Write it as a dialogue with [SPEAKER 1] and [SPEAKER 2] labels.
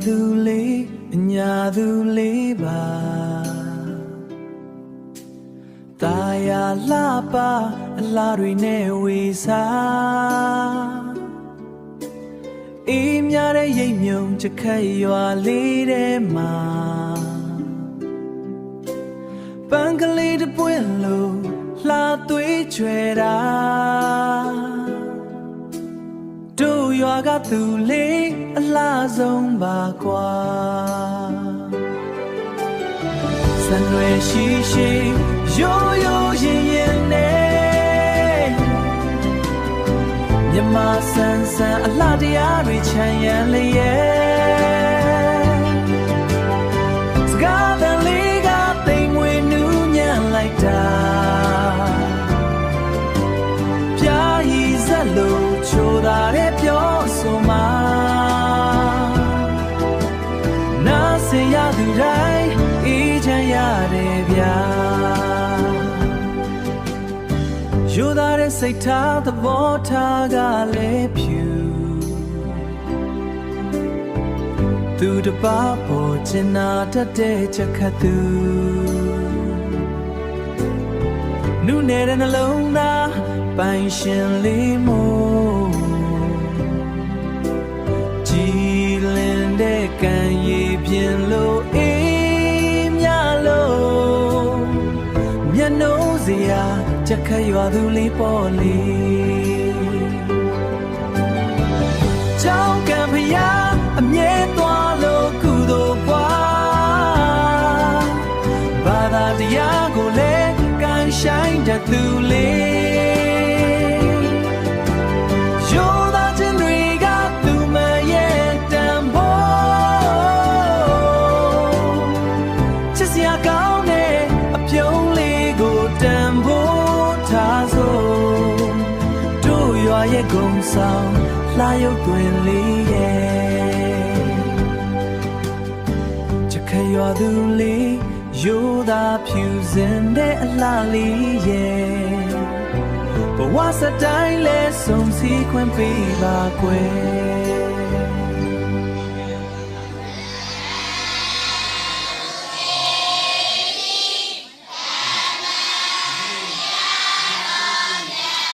[SPEAKER 1] သူလေးအညာသူလေးပါတာယာလှပါအလားတွေနဲ့ဝေစားအေးများတဲ့ရိပ်မြုံချက်ခတ်ရွာလေးထဲမှာပန်းကလေးတစ်ပွင့်လို့လှသွေးချွေတာတို့ရွာကသူလေးအလားဆုံးပါကွာစံရွယ်ရှိရှိရိုးရိုးရင်ရင်နဲ့မြမဆန်းဆန်းအလှတရားတွေချမ်းရံလျက်စကားတန်လေးကတိမ်ငွေနူးညံ့လိုက်တာပြာရည်စက်လို့ချိုတာတဲ့ပြောဆိုမှာနားစင်ရသူတိုင်းအေးချမ်းရတယ်ဗျာရိုးသားတဲ့စိတ်ထားသဘောထားကလည်းဖြူသူတပါပေါ်ချင်နာတတ်တဲ့ချက်ခတ်သူနုနယ်တဲ့နှလုံးသားပိုင်ရှင်လေးမို့ကြည်လင်တဲ့ကံရည်ပြင်းလို့အေးမြလို့မျက်နှာစရာချက်ခတ်ရွာသူလေးပေါ်လေးကြောင်းကံဖျားအမြဲသွားလို့ကုသိုလ်ပွားဘာသာတရားကိုလည်းကန်ဆိုင်တတ်သူလေးရိုးသားခြင်းတွေကသူမရဲ့တန်ဖို့ချစ်စရာကောင်းတဲ့အပြုံးလေးကိုတန်ဖို့ထားစို့တို့ရွာရဲ့ဂုံဆောင်လှရုပ်တွင်လေးရဲ့ချက်ခတ်ရွာသူလေးရိုးသားဖြူစင်တဲ့အလှလေးရဲ့ဘဝစတိုင်းလဲဆုံးစည်းခွင့်ပေးပါကွယ်